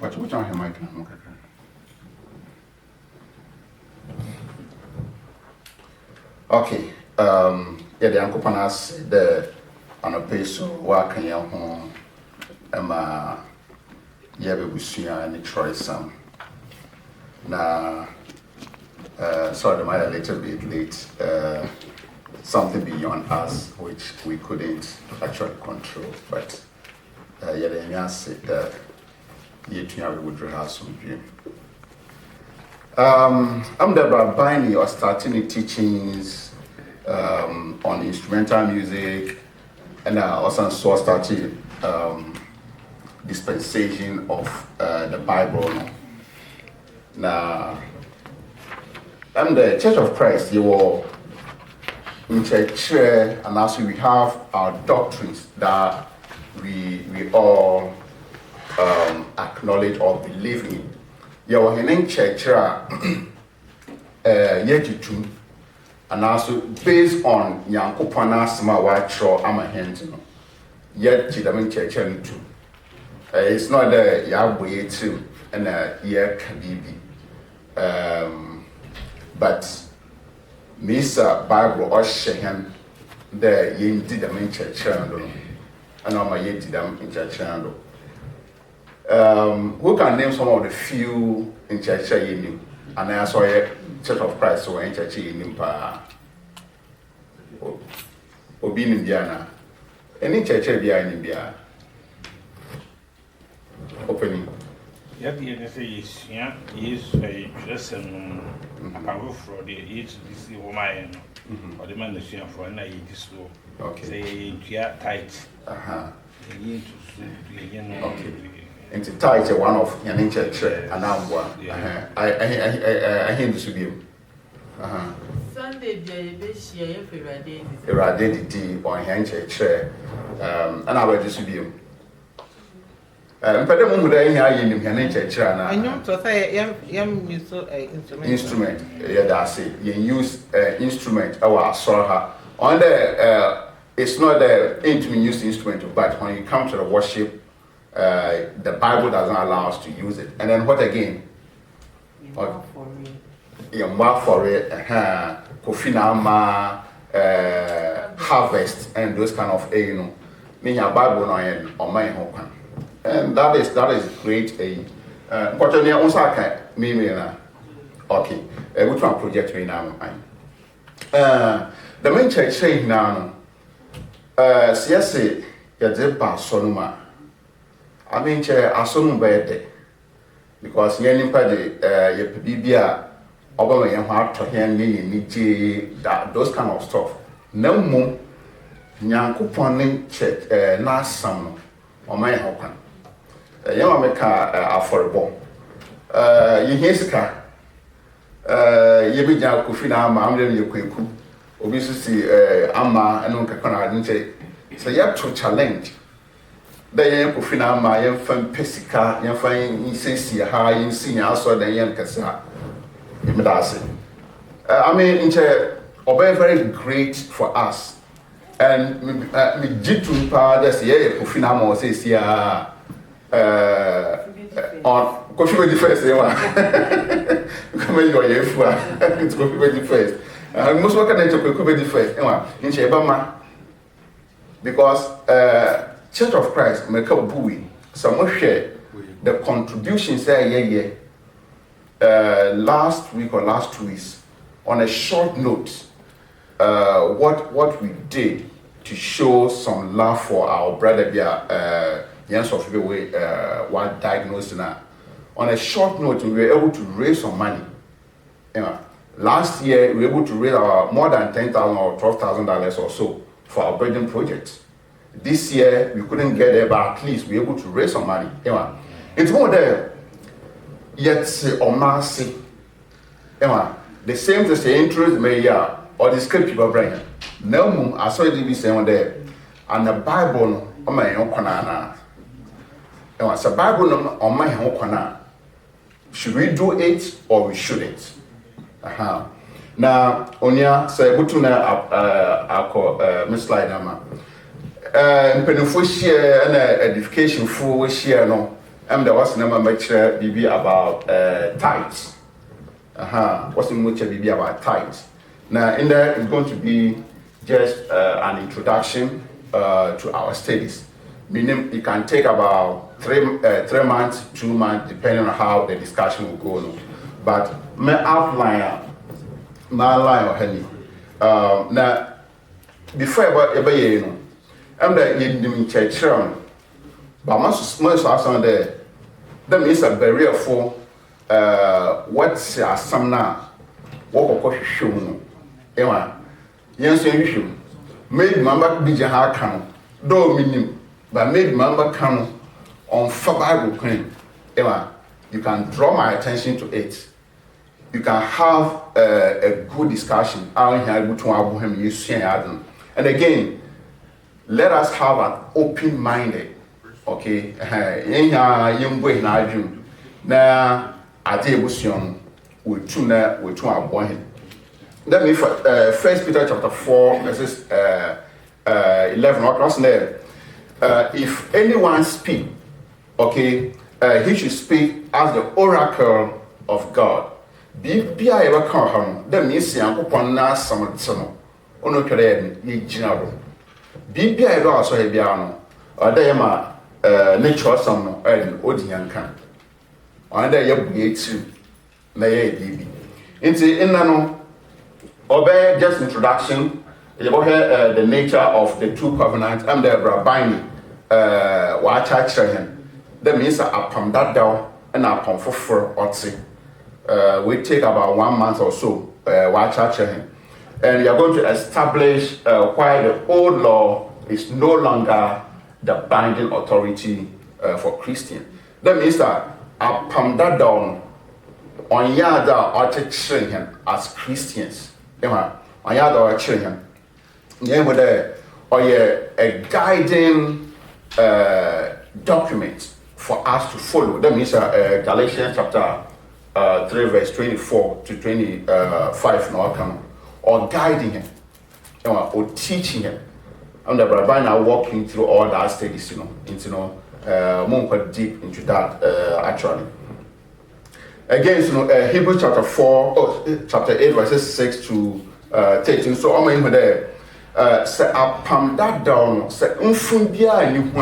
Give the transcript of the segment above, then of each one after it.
But which one am I? Okay. Yeah, the uncle panas the anapeso working your home. Emma, yeah, we see any choice some. Now, sorry, a little bit late. Something beyond us which we couldn't actually control, but yeah, the answer that you would rehearse some view. I'm Deborah Biney, or starting the teachings on instrumental music, and I also started dispensation of the Bible. Now, I'm the Church of Christ. You will in church, and also we have our doctrines that we all acknowledge or believe in. You are in church, and also based on Yankopana Smawa I'm a hand, yet Chidamin church and two. It's not the Yahweh too, and yeah, Kabibi. But Misa Bible or Shehan, the yin did them in church, and I'm a yet did them in church. Who can name some of the few in church in you? And I saw a Church of Christ or in church in Impa or being Indiana. Any church behind India opening. Yeah, the NSA is a dress and a power for the age to see woman or the man that's for an age slow. Okay. Say, yeah, tight. Okay. And to Tithe one of an church and I'm one. I hear this with you. Sunday, this year, if I did on hand church, and I will distribute. But the moment I hear you in church, I know to say, instrument, yeah, that's it. You use instrument, I saw her. On the, it's not the intimate use instrument, but when you come to the worship, the Bible doesn't allow us to use it. And then what again? You mark for it, Kofinama, harvest, and those kind of, you know, mean your Bible on my home. And that is great. But you know, also me okay. Which one project me now? The main church saying now, CSA, you did pass sonoma. I mean, assume bed because you Bibia, Obama, you have to hear me, those kind of stuff. No more, Nyanko church, last summer, on my home. Young America affordable. You hear Sika, you be now Kufina, I'm letting you quick. Obviously, Amma and Unkakana didn't say. So you have to challenge. The young Kufina, my young friend Pesica, young friend in Sissi, high in senior, so the young Cassa. I mean, in very great for us. And me jitu pa that's yeah Kufina mo says yeah. On coffee the first, come in your year, it's coffee the first. Most work at the first, in Shebama, because Church of Christ, make up Bowie, some share the contributions there, last week or last 2 weeks, on a short note, what we did to show some love for our brother there. Yes, of the way one diagnosed now. On a short note, we were able to raise some money. Last year, we were able to raise more than $10,000 or $12,000 or so for our building project. This year, we couldn't get there, but at least we were able to raise some money. It's more there. Yet, on mercy. The same as the interest may or the script people bring. No more, I saw it be saying there. And the Bible, oh my own. So Bible on my home. Should we do it or we shouldn't? Now, Onya say butuna Miss Slide Penufo share and edification for share no There was number much BB about tithe. What's the much BB about tithe? Now, in there is going to be just an introduction to our studies. Meaning, it can take about 3 months, 2 months, depending on how the discussion will go on. But my outline, now, before ever you know, I'm the church round. But most there, that means a barrier for what's some now, what we show. Yes, you made member Bija can, though minimum, but made member can on Bible claim. You can draw my attention to it. You can have a good discussion. And again, let us have an open-minded. Okay, now I think we tune our boy. Let me First Peter chapter 4 verses 11. Across there, if anyone speak, okay, he should speak as the oracle of God. Be I ever come, that means upon us some ono kere ni general. Be I ever also a biano, or they nature some and Odianka. Under your gates, may be. In Nano, obey just introduction. The nature of the two covenants. I'm the Rabbini, watch him. That means upon that down and upon for Otzi. We take about 1 month or so, watch him. And we are going to establish why the old law is no longer the binding authority for Christians. That means that upon that down, on yada or him as Christians. On yada or him. Or a guiding document for us to follow. That means Galatians chapter 3 verse 24 to 25 or guiding him or teaching him. And the Rabbi now walking through all that studies, more deep into that actually. Again, Hebrews chapter chapter 8 verses 6 to 13. So I'm in there. Say upon that down, say unfumbia in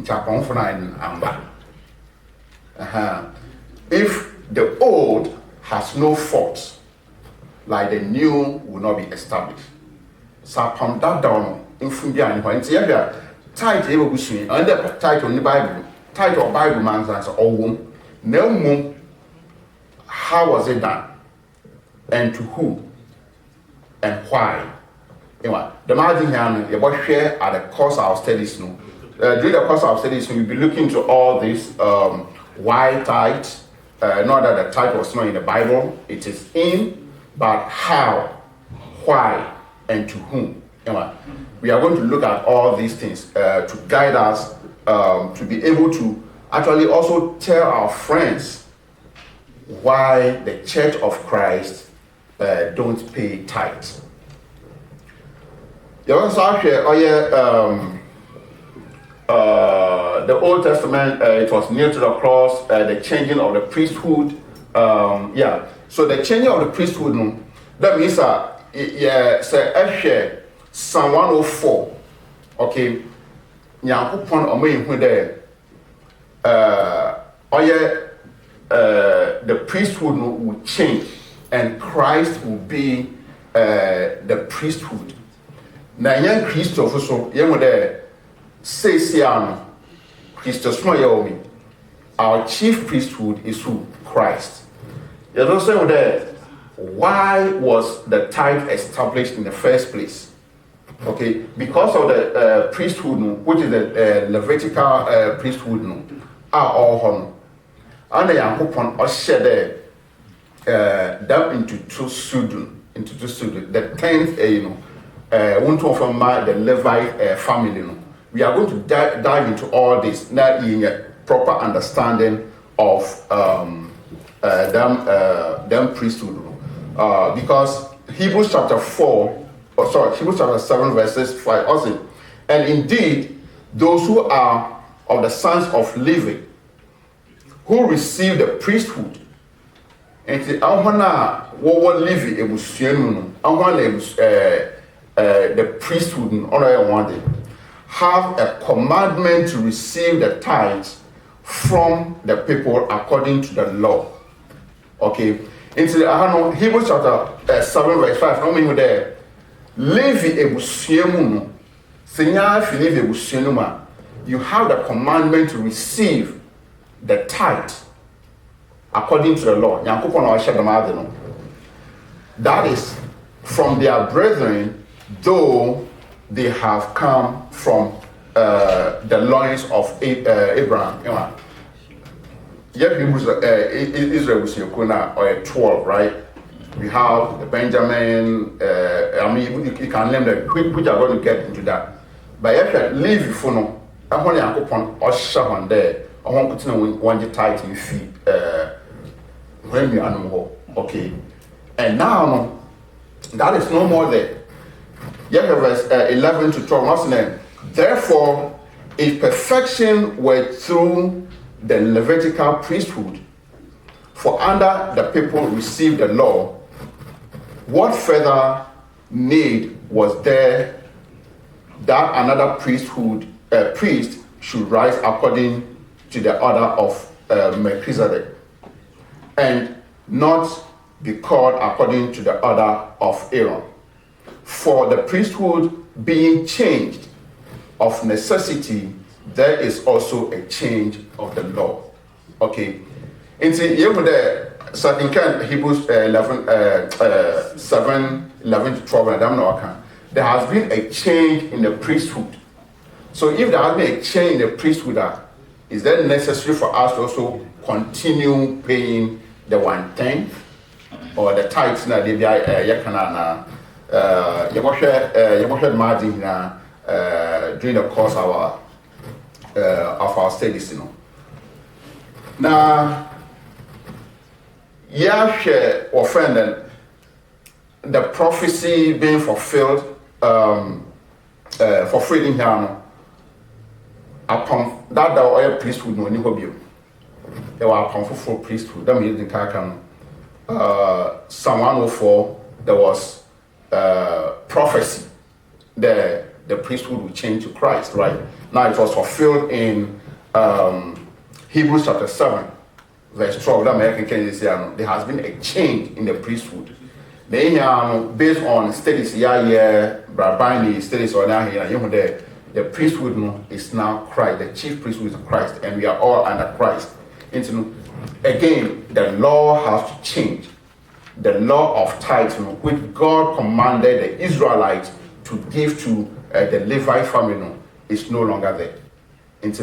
chapter 9 amba. If the old has no faults, like the new will not be established. So upon that down, unfumbia in here, Tithe ever bushing, and the title in the Bible, title of Bible man's answer, or no more. How was it done? And to who? And why? The margin here, you will share at the course of our studies. During the course of our studies, we'll be looking to all this why tithe. Not that the tithe was not in the Bible, it is in, but how, why, and to whom. We are going to look at all these things to guide us to be able to actually also tell our friends why the Church of Christ don't pay tithes. You also share, the Old Testament, it was near to the cross, the changing of the priesthood. So the changing of the priesthood, that means say Psalm 104, okay, Nyankopon omeyin hu there, the priesthood will change and Christ will be the priesthood. Na yan Christ also yemo there says Christos Moyomi, our chief priesthood is who? Christ. There's also there, why was the tithe established in the first place? Okay, because of the priesthood, which is the Levitical priesthood, are all home. And they are upon us share them into two students. The 10th, one from the Levite family. We are going to dive into all this now in a proper understanding of them priesthood. Because Hebrews chapter 7 verses 5 also. And indeed, those who are of the sons of Levi, who received the priesthood. And the Ahwana what Levi ebusuenu the priesthood have a commandment to receive the tithes from the people according to the law. Okay. Into the Hebrews chapter 7 verse 5. No mean there. Levi ebusuenu Senya fi Levi ebusuenu ma. You have the commandment to receive the tithe according to the law. That is from their brethren, though they have come from the loins of Abraham. Israel was or 12, right? We have Benjamin. You can name them. Which are going to get into that. But if you leave for no. I'm only a coupon or shaman there. I want to know when you tight in feet when you animal. Okay. And now that is no more there. Verse 11 to 12. What's the name? Therefore, if perfection were through the Levitical priesthood, for under the people received the law, what further need was there that another priest should rise according to the order of Melchizedek, and not be called according to the order of Aaron? For the priesthood being changed of necessity, there is also a change of the law. Okay. And see, you know the second Hebrews 7:11 to 12, and there has been a change in the priesthood. So if there has been a change in the priesthood, is that necessary for us to also continue paying the 1/10 or the tithes? Na they during the course of our studies, Now, offended the prophecy being fulfilled for freedom here. Upon that, the oil priesthood no any hobby. There were upon full priesthood. That means the Kakan. Psalm 104, there was prophecy. The priesthood would change to Christ, right? Now it was fulfilled in Hebrews chapter 7, verse 12. That American can say there has been a change in the priesthood. Then based on studies, studies on here, the priesthood is now Christ. The chief priesthood is Christ, and we are all under Christ. And again, the law has to change. The law of tithe, which God commanded the Israelites to give to the Levite family, is no longer there. And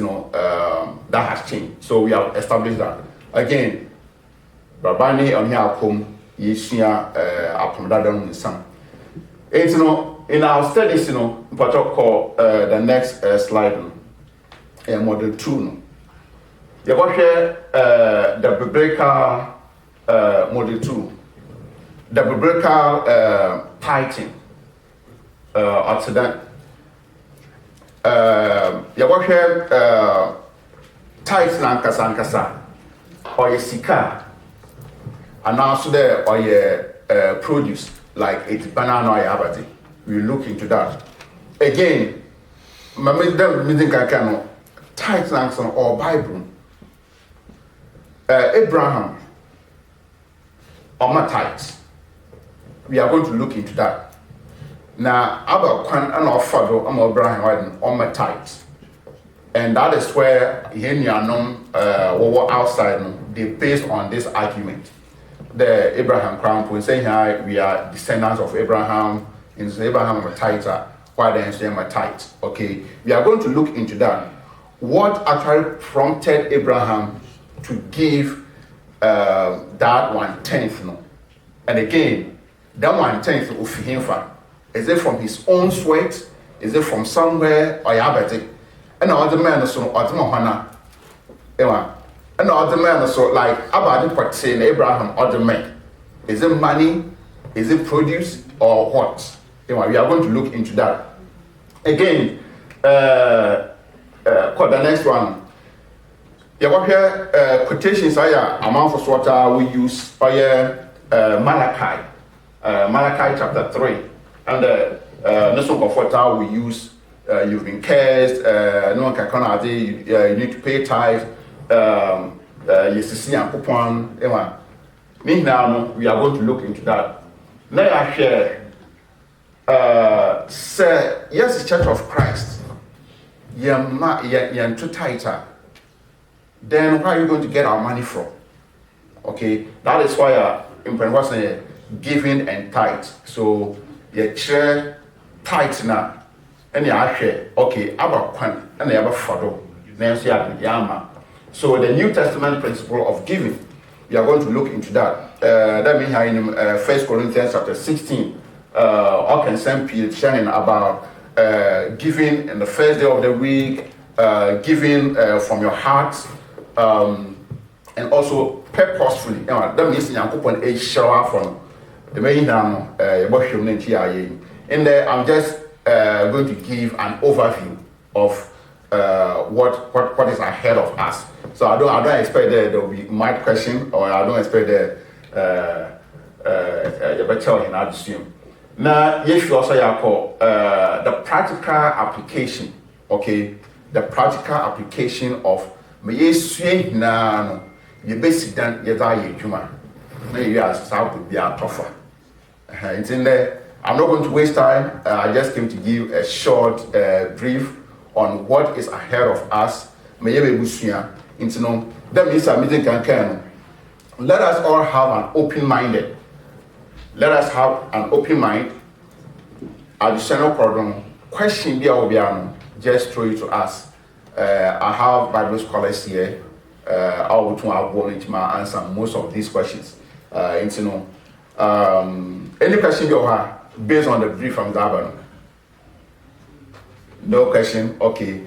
that has changed. So we have established that. Again, Babani on here come Yeshia Apomdadam Nissan. And in our studies, what I call the next slide, model 2. You got here the biblical model 2, the biblical tithing. After that, you got here tithes nankasa or your sika, and also there or your produce like it's banana or abati. We look into that again. Tithes nankasa or Bible. Abraham or my tithes. We are going to look into that. Now, about Kwan and our father, Abraham on my tithes. And that is where outside they based on this argument. The Abraham crown point saying here we are descendants of Abraham, and Abraham a tither, why then say my tithes. Okay, we are going to look into that. What actually prompted Abraham to give that 1/10? And again, that 1/10 of him, is it from his own sweat? Is it from somewhere or yabati? And other men so Ottomana. And other men so like about the saying Abraham other men. Is it money? Is it produce or what? We are going to look into that. Again, the next one. You got here quotations. Amount for water we use Malachi, Malachi chapter 3, and this one for water we use. You've been cursed. No one can come. You need to pay tithe. Yes, coupon. Now we are going to look into that. Now I share. Say yes, the Church of Christ. You're too tighter. Then where are you going to get our money from? Okay, that is why in Pentecost giving and tithe. So you share tithe now, and you share. Okay, about quan and you have a photo. So the New Testament principle of giving, we are going to look into that. That means in 1 Corinthians chapter 16, I can send Peter sharing about giving in the first day of the week, giving from your heart, and also purposefully. That means you can a shower from the main in there. I'm just going to give an overview of what is ahead of us. So I don't expect there will be my question, or I don't expect you better in I assume. Now, yes, you also call the practical application. Okay, the practical application of me say now you basic dan you die juma. Now you are start be a tougher. It's in there. I'm not going to waste time. I just came to give a short brief on what is ahead of us. May you be bushia. Into no. That means I'm meeting can. Let us all have an open-minded. Let us have an open mind. Additional problem. Question just throw it to us. I have Bible scholars here. I will answer most of these questions. Any question you have based on the brief from Gabon? No question. Okay.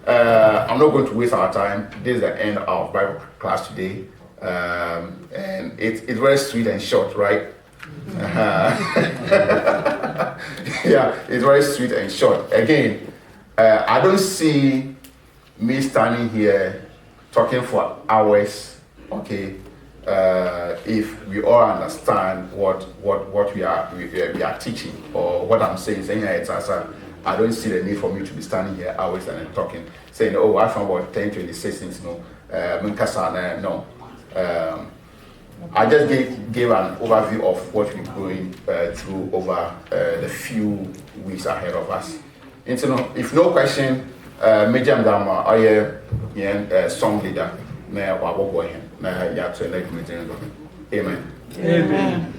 I'm not going to waste our time. This is the end of Bible class today. And it's very sweet and short, right? Yeah, it's very sweet and short. Again, I don't see me standing here talking for hours. Okay, if we all understand what we are teaching or what I'm saying it's I don't see the need for me to be standing here hours and talking, saying, "Oh, I found about 10:26." No. I just gave an overview of what we're going through over the few weeks ahead of us. If no question, Major Dama, I am song leader. Amen. Amen.